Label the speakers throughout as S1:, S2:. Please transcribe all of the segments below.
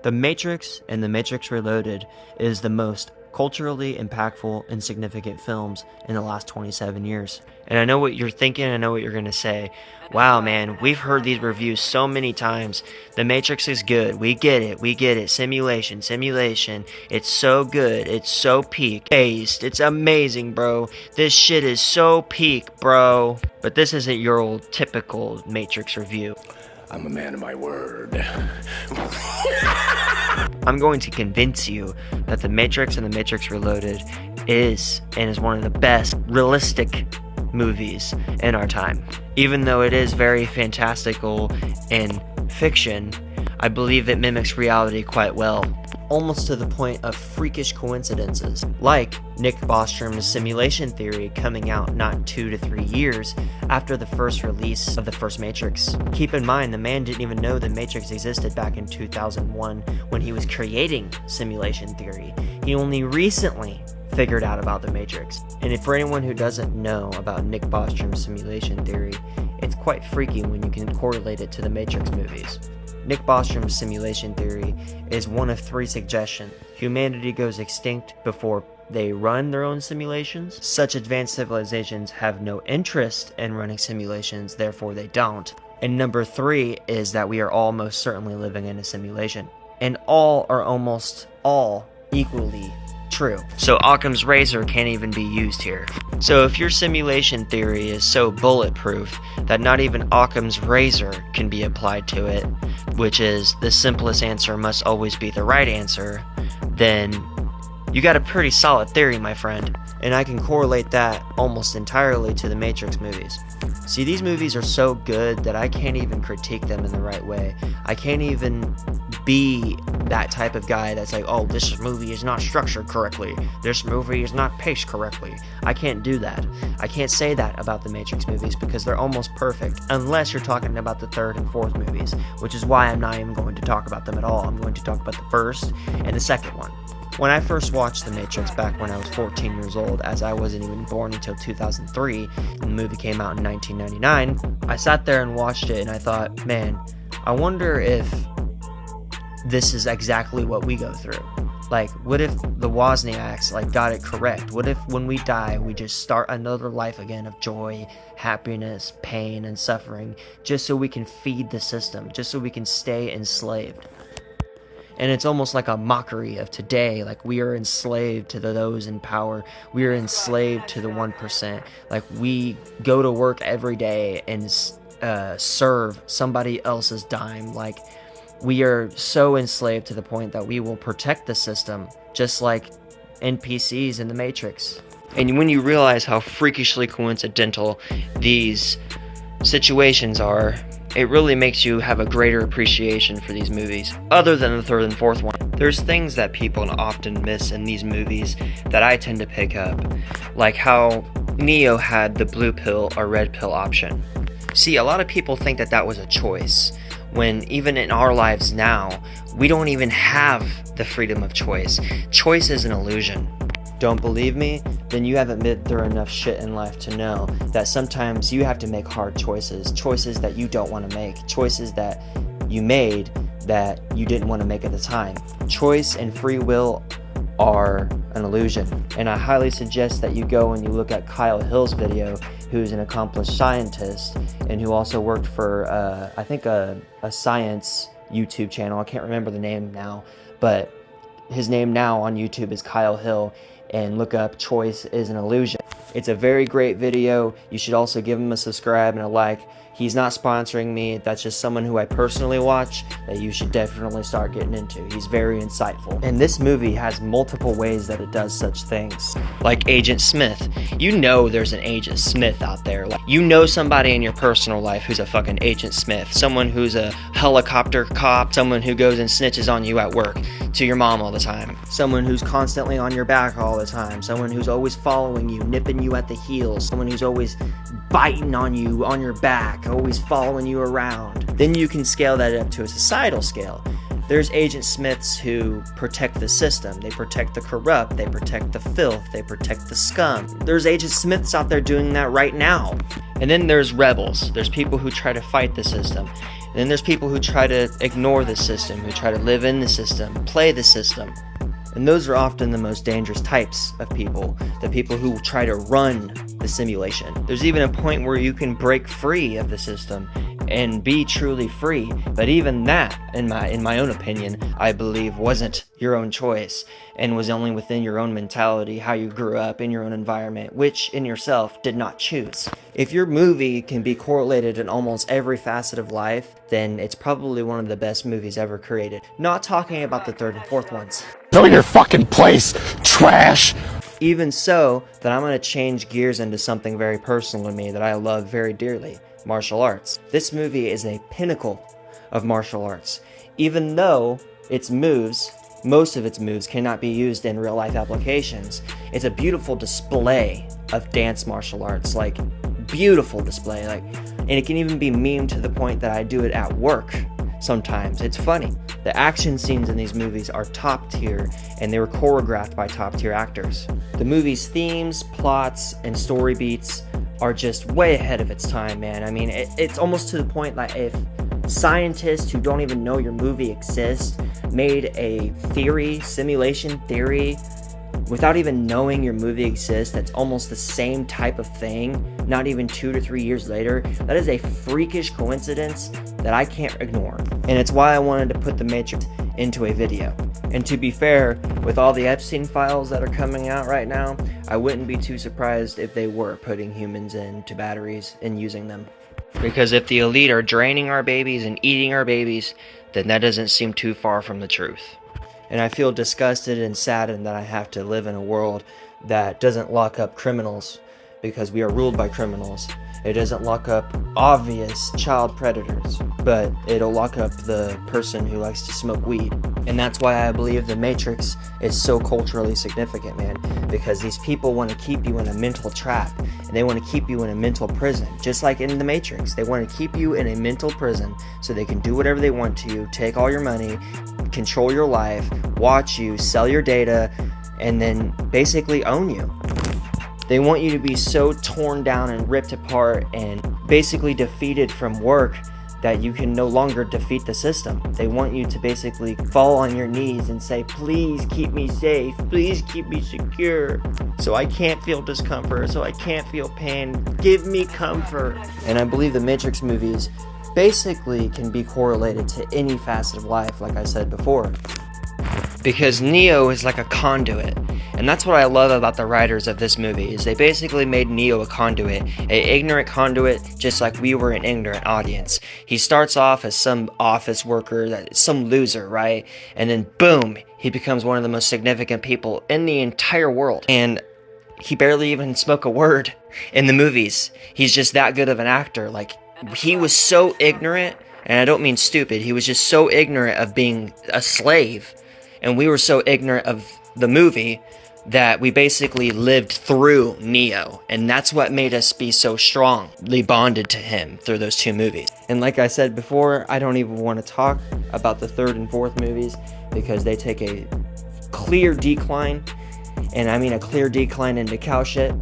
S1: The Matrix and The Matrix Reloaded is the most culturally impactful and significant films in the last 27 years. And I know what you're thinking, I know what you're going to say. Wow, man, we've heard these reviews so many times. The Matrix is good. We get it. Simulation. It's so good. It's so peak. Based. It's amazing, bro. This shit is so peak, bro. But this isn't your old typical Matrix review.
S2: I'm a man of my word.
S1: I'm going to convince you that The Matrix and The Matrix Reloaded is one of the best realistic movies in our time. Even though it is very fantastical and fiction, I believe it mimics reality quite well, almost to the point of freakish coincidences, like Nick Bostrom's simulation theory coming out not 2 to 3 years after the first release of the first Matrix. Keep in mind, the man didn't even know the Matrix existed back in 2001 when he was creating simulation theory. He only recently figured out about the Matrix. And for anyone who doesn't know about Nick Bostrom's simulation theory, it's quite freaky when you can correlate it to the Matrix movies. Nick Bostrom's simulation theory is one of 3 suggestions. Humanity goes extinct before they run their own simulations. Such advanced civilizations have no interest in running simulations, therefore they don't. And number 3 is that we are all most certainly living in a simulation. And all are almost all equally true. So Occam's razor can't even be used here. So if your simulation theory is so bulletproof that not even Occam's razor can be applied to it, which is the simplest answer must always be the right answer, then you got a pretty solid theory, my friend. And I can correlate that almost entirely to the Matrix movies. See, these movies are so good that I can't even critique them in the right way. I can't even be that type of guy that's like, oh, this movie is not structured correctly. This movie is not paced correctly. I can't do that. I can't say that about the Matrix movies because they're almost perfect, unless you're talking about the 3rd and 4th movies, which is why I'm not even going to talk about them at all. I'm going to talk about the 1st and the 2nd one. When I first watched The Matrix back when I was 14 years old, as I wasn't even born until 2003, and the movie came out in 1999, I sat there and watched it and I thought, man, I wonder if this is exactly what we go through. Like, what if the Wozniaks got it correct? What if when we die, we just start another life again of joy, happiness, pain, and suffering, just so we can feed the system, just so we can stay enslaved? And it's almost like a mockery of today. Like, we are enslaved to those in power. We are enslaved to the 1%. Like, we go to work every day and serve somebody else's dime. Like, we are so enslaved to the point that we will protect the system, just like NPCs in the Matrix. And when you realize how freakishly coincidental these situations are, it really makes you have a greater appreciation for these movies, other than the 3rd and 4th one. There's things that people often miss in these movies that I tend to pick up, like how Neo had the blue pill or red pill option. See, a lot of people think that that was a choice, when even in our lives now, we don't even have the freedom of choice. Choice is an illusion. Don't believe me? Then you haven't been through enough shit in life to know that sometimes you have to make hard choices that you don't want to make, choices that you made that you didn't want to make at the time. Choice and free will are an illusion, and I highly suggest that you go and you look at Kyle Hill's video, who's an accomplished scientist and who also worked for I think a science YouTube channel. I can't remember the name now, but his name now on YouTube is Kyle Hill, and look up Choice is an Illusion. It's a very great video. You should also give him a subscribe and a like. He's not sponsoring me. That's just someone who I personally watch that you should definitely start getting into. He's very insightful. And this movie has multiple ways that it does such things. Like Agent Smith. You know there's an Agent Smith out there. Like, you know somebody in your personal life who's a fucking Agent Smith. Someone who's a helicopter cop. Someone who goes and snitches on you at work to your mom all the time. Someone who's constantly on your back all the time. Someone who's always following you, nipping you at the heels. Someone who's always biting on you on your back, always following you around. Then you can scale that up to a societal scale. There's Agent Smiths who protect the system. They protect the corrupt. They protect the filth. They protect the scum. There's Agent Smiths out there doing that right now. And then there's rebels. There's people who try to fight the system. And then there's people who try to ignore the system, who try to live in the system, play the system. And those are often the most dangerous types of people, the people who try to run the simulation. There's even a point where you can break free of the system and be truly free, but even that, in my own opinion, I believe wasn't your own choice and was only within your own mentality, how you grew up in your own environment, which in yourself did not choose. If your movie can be correlated in almost every facet of life, then it's probably one of the best movies ever created. Not talking about the third and fourth ones.
S2: Know your fucking place, trash!
S1: Even so, that I'm going to change gears into something very personal to me that I love very dearly. Martial arts. This movie is a pinnacle of martial arts. Even though its moves, most of its moves, cannot be used in real life applications, it's a beautiful display of dance martial arts. Like, beautiful display. Like, and it can even be memed to the point that I do it at work sometimes. It's funny. The action scenes in these movies are top tier, and they were choreographed by top tier actors. The movie's themes, plots, and story beats are just way ahead of its time, man. I mean, it's almost to the point like if scientists who don't even know your movie exists made a theory, simulation theory, without even knowing your movie exists, that's almost the same type of thing, not even 2 to 3 years later, that is a freakish coincidence that I can't ignore. And it's why I wanted to put The Matrix into a video. And to be fair, with all the Epstein files that are coming out right now, I wouldn't be too surprised if they were putting humans into batteries and using them. Because if the elite are draining our babies and eating our babies, then that doesn't seem too far from the truth. And I feel disgusted and saddened that I have to live in a world that doesn't lock up criminals because we are ruled by criminals. It doesn't lock up obvious child predators, but it'll lock up the person who likes to smoke weed. And that's why I believe The Matrix is so culturally significant, man, because these people want to keep you in a mental trap, and they want to keep you in a mental prison, just like in The Matrix. They want to keep you in a mental prison so they can do whatever they want to you, take all your money, control your life, watch you, sell your data, and then basically own you. They want you to be so torn down and ripped apart and basically defeated from work that you can no longer defeat the system. They want you to basically fall on your knees and say, please keep me safe, please keep me secure, so I can't feel discomfort, so I can't feel pain, give me comfort. And I believe the Matrix movies basically can be correlated to any facet of life, like I said before. Because Neo is like a conduit. And that's what I love about the writers of this movie, is they basically made Neo a conduit, an ignorant conduit, just like we were an ignorant audience. He starts off as some office worker, some loser, right? And then boom, he becomes one of the most significant people in the entire world. And he barely even spoke a word in the movies. He's just that good of an actor. Like, he was so ignorant, and I don't mean stupid, he was just so ignorant of being a slave. And we were so ignorant of the movie that we basically lived through Neo, and that's what made us be so strongly bonded to him through those two movies. And like I said before, I don't even want to talk about the third and fourth movies because they take a clear decline, and I mean a clear decline into cow shit.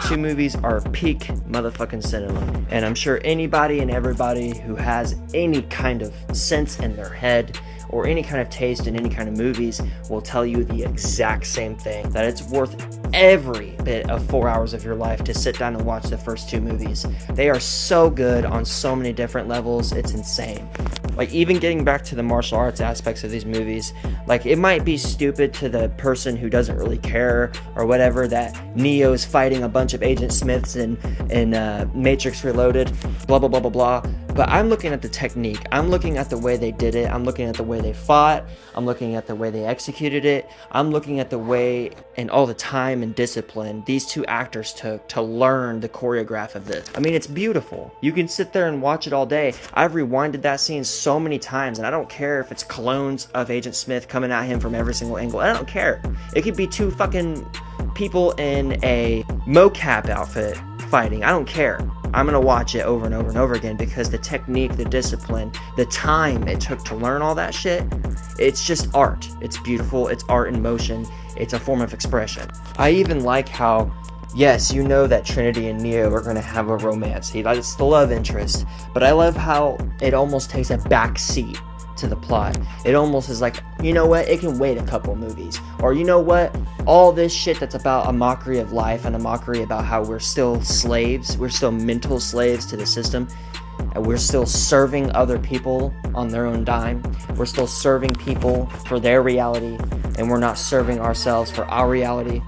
S1: Two movies are peak motherfucking cinema, and I'm sure anybody and everybody who has any kind of sense in their head or any kind of taste in any kind of movies will tell you the exact same thing, that it's worth every bit of 4 hours of your life to sit down and watch the first two movies. They are so good on so many different levels, it's insane. Like, even getting back to the martial arts aspects of these movies, like, it might be stupid to the person who doesn't really care or whatever that Neo's fighting a bunch of Agent Smiths in Matrix Reloaded, blah blah blah blah blah, but I'm looking at the technique, I'm looking at the way they did it, I'm looking at the way they fought, I'm looking at the way they executed it, I'm looking at the way and all the time and discipline these two actors took to learn the choreograph of this. I mean, it's beautiful. You can sit there and watch it all day. I've rewinded that scene so many times, and I don't care if it's clones of Agent Smith coming at him from every single angle. I don't care. It could be two fucking people in a mocap outfit fighting. I don't care. I'm going to watch it over and over and over again because the technique, the discipline, the time it took to learn all that shit, it's just art. It's beautiful. It's art in motion. It's a form of expression. I even like how Yes, you know that Trinity and Neo are going to have a romance. It's the love interest. But I love how it almost takes a back seat to the plot. It almost is like, you know what, it can wait a couple movies. Or you know what, all this shit that's about a mockery of life and a mockery about how we're still slaves, we're still mental slaves to the system, and we're still serving other people on their own dime. We're still serving people for their reality, and we're not serving ourselves for our reality.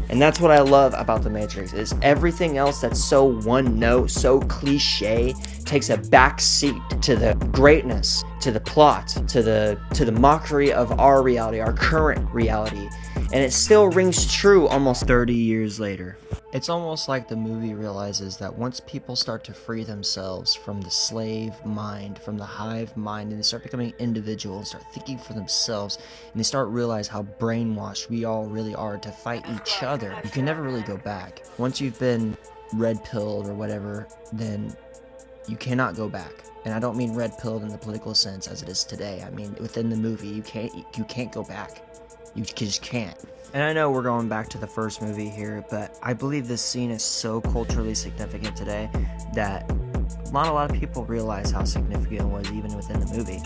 S1: And that's what I love about The Matrix, is everything else that's so one note, so cliche, takes a back seat to the greatness, to the plot, to the mockery of our reality, our current reality. And it still rings true almost 30 years later. It's almost like the movie realizes that once people start to free themselves from the slave mind, from the hive mind, and they start becoming individuals, start thinking for themselves, and they start realize how brainwashed we all really are to fight each other, you can never really go back. Once you've been red-pilled or whatever, then you cannot go back. And I don't mean red-pilled in the political sense as it is today. I mean within the movie, you can't go back. You just can't. And I know we're going back to the first movie here, but I believe this scene is so culturally significant today that not a lot of people realize how significant it was even within the movie.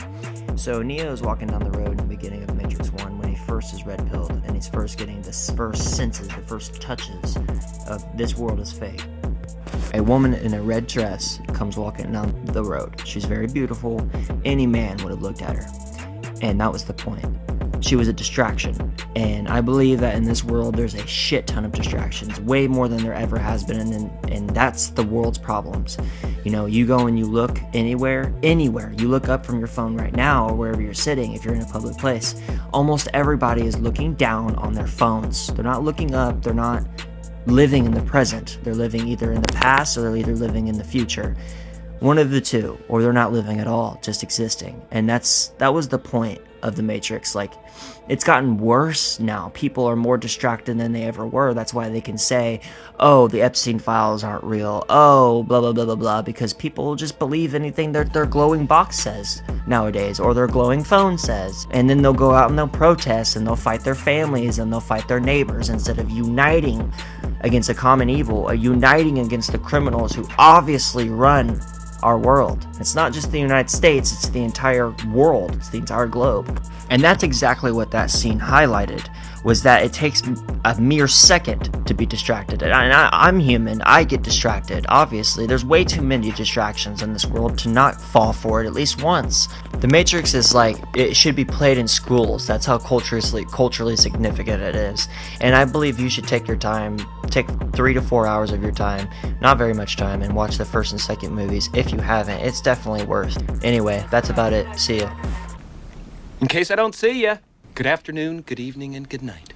S1: So Neo is walking down the road in the beginning of Matrix 1 when he first is red-pilled and he's first getting the first senses, the first touches of this world is fake. A woman in a red dress comes walking down the road. She's very beautiful. Any man would have looked at her. And that was the point. She was a distraction, and I believe that in this world there's a shit ton of distractions, way more than there ever has been, and that's the world's problems. You know, you go and you look anywhere, you look up from your phone right now or wherever you're sitting, if you're in a public place, almost everybody is looking down on their phones. They're not looking up, they're not living in the present, they're living either in the past or they're either living in the future. One of the two, or they're not living at all, just existing. And that was the point of The Matrix. Like, it's gotten worse now. People are more distracted than they ever were. That's why they can say, oh, the Epstein files aren't real. Oh, blah, blah, blah, blah, blah. Because people just believe anything their glowing box says nowadays, or their glowing phone says. And then they'll go out and they'll protest, and they'll fight their families, and they'll fight their neighbors, instead of uniting against a common evil, or uniting against the criminals who obviously run our world. It's not just the United States, it's the entire world, it's the entire globe. And that's exactly what that scene highlighted, was that it takes a mere second to be distracted. And I'm human, I get distracted, obviously. There's way too many distractions in this world to not fall for it at least once. The Matrix is like, it should be played in schools. That's how culturally significant it is. And I believe you should take your time, take 3 to 4 hours of your time, not very much time, and watch the first and second movies. If you haven't, it's definitely worth. Anyway, that's about it. See ya.
S3: In case I don't see ya, good afternoon, good evening, and good night.